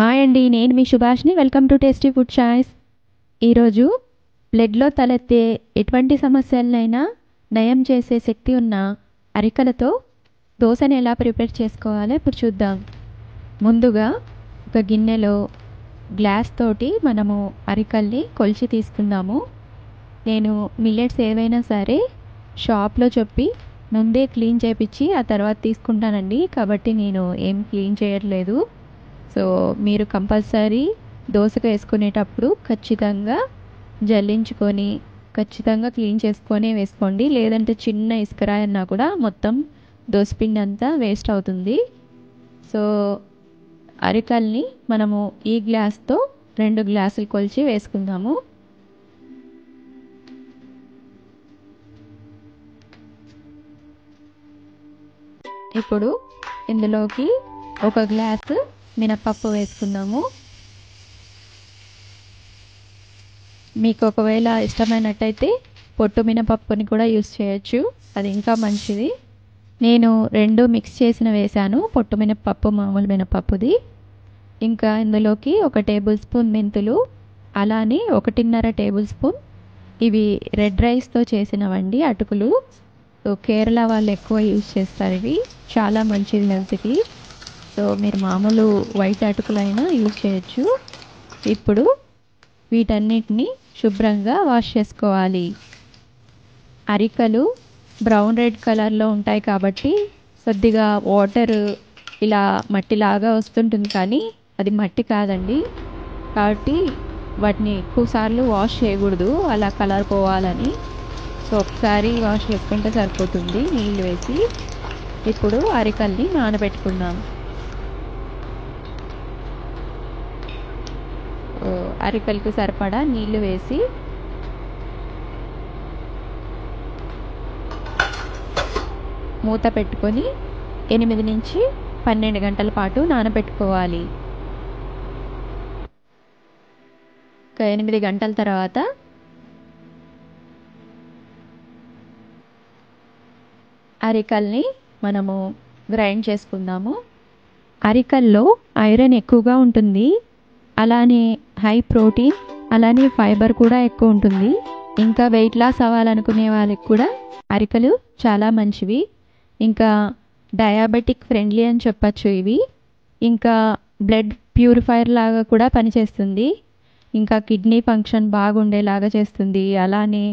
Hi అండి, నేను మీ సుభాష్ని. Welcome to tasty food choice. ఈరోజు బ్లడ్లో తలెత్తే ఎటువంటి సమస్యలనైనా నయం చేసే శక్తి ఉన్న అరికలతో దోశని ఎలా ప్రిపేర్ చేసుకోవాలో ఇప్పుడు చూద్దాం. ముందుగా ఒక గిన్నెలో గ్లాస్ తోటి మనము అరికల్ని కొలిచి తీసుకుందాము. నేను మిల్లెట్స్ ఏవైనా సరే షాప్లో చెప్పి ముందే క్లీన్ చేయించి ఆ తర్వాత తీసుకుంటానండి, కాబట్టి నేను ఏం క్లీన్ చేయట్లేదు. సో మీరు కంపల్సరీ దోశకు వేసుకునేటప్పుడు ఖచ్చితంగా జల్లించుకొని ఖచ్చితంగా క్లీన్ చేసుకొని వేసుకోండి. లేదంటే చిన్న ఇసుకరాయి అన్నా కూడా మొత్తం దోసపిండి అంతా వేస్ట్ అవుతుంది. సో అరికల్ని మనము ఈ గ్లాస్తో 2 గ్లాసులు కొలిచి వేసుకుందాము. ఇప్పుడు ఇందులోకి 1 గ్లాసు మినపప్పు వేసుకుందాము. మీకు ఒకవేళ ఇష్టమైనట్టయితే పొట్టు మినపప్పుని కూడా యూస్ చేయొచ్చు, అది ఇంకా మంచిది. నేను 2 మిక్స్ చేసిన వేసాను, పొట్టు మినపప్పు మామూలు మినపప్పుది. ఇంకా ఇందులోకి 1 టేబుల్ స్పూన్ మెంతులు, అలానే 1.5 టేబుల్ స్పూన్ ఇవి రెడ్ రైస్తో చేసినవండి అటుకులు. సో కేరళ వాళ్ళు ఎక్కువ యూజ్ చేస్తారు, ఇవి చాలా మంచిది హెల్త్కి. సో మీరు మామూలు వైట్ అటుకులైనా యూజ్ చేయొచ్చు. ఇప్పుడు వీటన్నిటిని శుభ్రంగా వాష్ చేసుకోవాలి. అరికలు బ్రౌన్ రెడ్ కలర్లో ఉంటాయి కాబట్టి కొద్దిగా వాటర్ ఇలా మట్టిలాగా వస్తుంటుంది, కానీ అది మట్టి కాదండి. కాబట్టి వాటిని ఎక్కువసార్లు వాష్ చేయకూడదు అలా కలర్ పోవాలని. సో ఒకసారి వాష్ చేసుకుంటే సరిపోతుంది నీళ్ళు వేసి. ఇప్పుడు అరికల్ని నానబెట్టుకుందాం. అరికలకు సరిపడా నీళ్లు వేసి మూత పెట్టుకొని 8 నుంచి 12 గంటల పాటు నానబెట్టుకోవాలి. 8 గంటల తర్వాత అరికల్ని మనము గ్రైండ్ చేసుకుందాము. అరికల్లో ఐరన్ ఎక్కువగా ఉంటుంది, అలానే హై ప్రోటీన్, అలానే ఫైబర్ కూడా ఎక్కువ ఉంటుంది. ఇంకా వెయిట్ లాస్ అవ్వాలనుకునే వాళ్ళకి కూడా అరికలు చాలా మంచివి. ఇంకా డయాబెటిక్ ఫ్రెండ్లీ అని చెప్పచ్చు ఇవి. ఇంకా బ్లడ్ ప్యూరిఫైయర్ లాగా కూడా పనిచేస్తుంది. ఇంకా కిడ్నీ ఫంక్షన్ బాగుండేలాగా చేస్తుంది. అలానే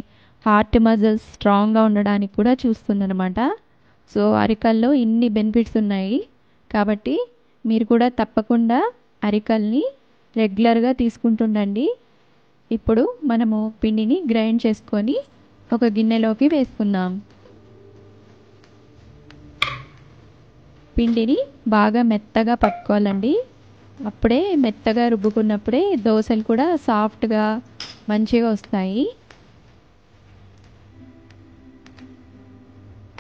హార్ట్ మజిల్స్ స్ట్రాంగ్గా ఉండడానికి కూడా చూస్తుంది అనమాట. సో అరికల్లో ఇన్ని బెనిఫిట్స్ ఉన్నాయి, కాబట్టి మీరు కూడా తప్పకుండా అరికల్ని రెగ్యులర్గా తీసుకుంటుండండి. ఇప్పుడు మనము పిండిని గ్రైండ్ చేసుకొని ఒక గిన్నెలోకి వేసుకుందాం. పిండిని బాగా మెత్తగా పట్టుకోవాలండి. అప్పుడే మెత్తగా రుబ్బుకున్నప్పుడే దోశలు కూడా సాఫ్ట్గా మంచిగా వస్తాయి.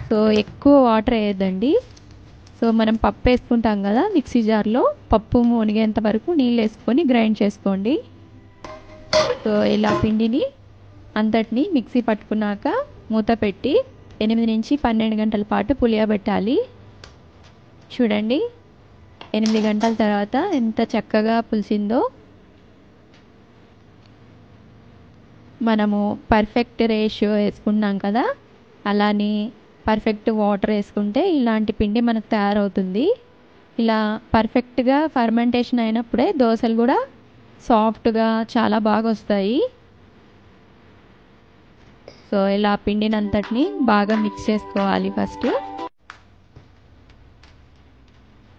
సో ఎక్కువ వాటర్ వేయద్దండి. సో మనం పప్పు వేసుకుంటాం కదా మిక్సీ జార్లో, పప్పు మునిగేంత వరకు నీళ్ళు వేసుకొని గ్రైండ్ చేసుకోండి. సో ఇలా పిండిని అంతటిని మిక్సీ పట్టుకున్నాక మూత పెట్టి 8 నుంచి 12 గంటల పాటు పులియబెట్టాలి. చూడండి 8 గంటల తర్వాత ఎంత చక్కగా పులిసిందో. మనము పర్ఫెక్ట్ రేషియో వేసుకున్నాం కదా, అలానే పర్ఫెక్ట్ వాటర్ వేసుకుంటే ఇలాంటి పిండి మనకు తయారవుతుంది. ఇలా పర్ఫెక్ట్గా ఫర్మెంటేషన్ అయినప్పుడే దోశలు కూడా సాఫ్ట్గా చాలా బాగా వస్తాయి. సో ఇలా పిండిని అంతటిని బాగా మిక్స్ చేసుకోవాలి ఫస్ట్.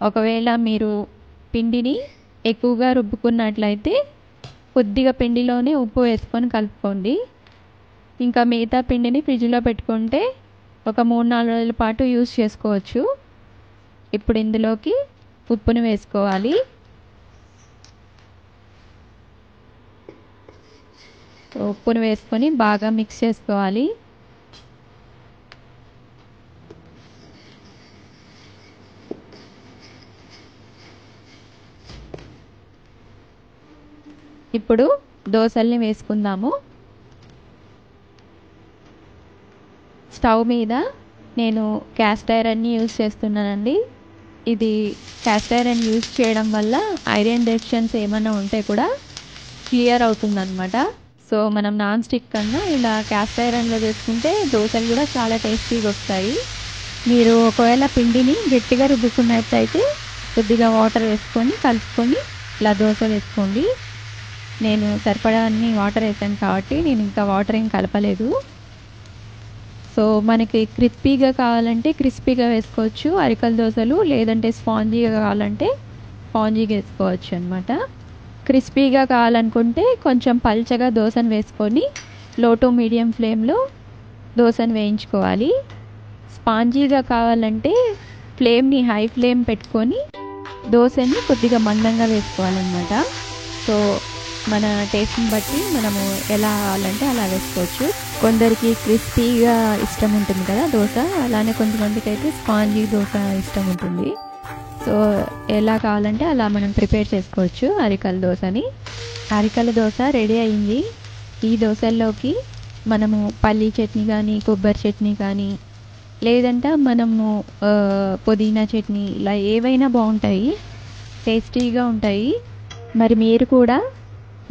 ఒకవేళ మీరు పిండిని ఎక్కువగా రుబ్బుకున్నట్లయితే కొద్దిగా పిండిలోనే ఉప్పు వేసుకొని కలుపుకోండి. ఇంకా మిగతా పిండిని ఫ్రిడ్జ్లో పెట్టుకుంటే ఒక 3-4 రోజుల పాటు యూజ్ చేసుకోవచ్చు. ఇప్పుడు ఇందులోకి ఉప్పును వేసుకోవాలి. ఉప్పును వేసుకొని బాగా మిక్స్ చేసుకోవాలి. ఇప్పుడు దోశల్ని వేసుకుందాము. స్టవ్ మీద నేను క్యాస్ట్ ఐరన్ని యూజ్ చేస్తున్నానండి. ఇది క్యాస్ట్ ఐరన్ యూజ్ చేయడం వల్ల ఐరన్ డెఫిషియన్స్ ఏమైనా ఉంటే కూడా క్లియర్ అవుతుందన్నమాట. సో మనం నాన్ స్టిక్ కన్నా ఇలా క్యాస్ట్ ఐరన్లో చేసుకుంటే దోశలు కూడా చాలా టేస్టీగా వస్తాయి. మీరు ఒకవేళ పిండిని గట్టిగా రుబ్బుకున్నట్టయితే కొద్దిగా వాటర్ వేసుకొని కలుపుకొని ఇలా దోశ వేసుకోండి. నేను సరిపడా అన్ని వాటర్ వేసాను కాబట్టి నేను ఇంకా వాటర్ ఏం కలపలేదు. సో మనకి క్రిస్పీగా కావాలంటే క్రిస్పీగా వేసుకోవచ్చు అరికల దోశలు, లేదంటే స్పాంజీగా కావాలంటే స్పాంజీగా వేసుకోవచ్చు అనమాట. క్రిస్పీగా కావాలనుకుంటే కొంచెం పల్చగా దోశను వేసుకొని లో టు మీడియం ఫ్లేమ్లో దోశను వేయించుకోవాలి. స్పాంజీగా కావాలంటే ఫ్లేమ్ని హై ఫ్లేమ్ పెట్టుకొని దోశని కొద్దిగా మందంగా వేసుకోవాలన్నమాట. సో మన టేస్ట్ని బట్టి మనము ఎలా కావాలంటే అలా వేసుకోవచ్చు. కొందరికి క్రిస్పీగా ఇష్టం ఉంటుంది కదా దోశ, అలానే కొంతమందికి అయితే స్పాంజీ దోశ ఇష్టం ఉంటుంది. సో ఎలా కావాలంటే అలా మనం ప్రిపేర్ చేసుకోవచ్చు అరికల దోశని. అరికల దోశ రెడీ అయింది. ఈ దోశల్లోకి మనము పల్లీ చట్నీ కానీ, కొబ్బరి చట్నీ కానీ, లేదంటే మనము పుదీనా చట్నీ, ఇలా ఏవైనా బాగుంటాయి, టేస్టీగా ఉంటాయి. మరి మీరు కూడా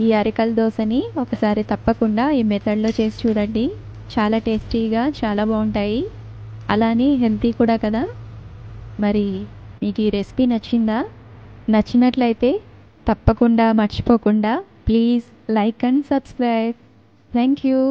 ఈ అరికల దోశని ఒకసారి తప్పకుండా ఈ మెథడ్లో చేసి చూడండి. చాలా టేస్టీగా చాలా బాగుంటాయి, అలానే హెల్తీ కూడా కదా. మరి మీకు ఈ రెసిపీ నచ్చిందా? నచ్చినట్లయితే తప్పకుండా మర్చిపోకుండా please like and subscribe. Thank you.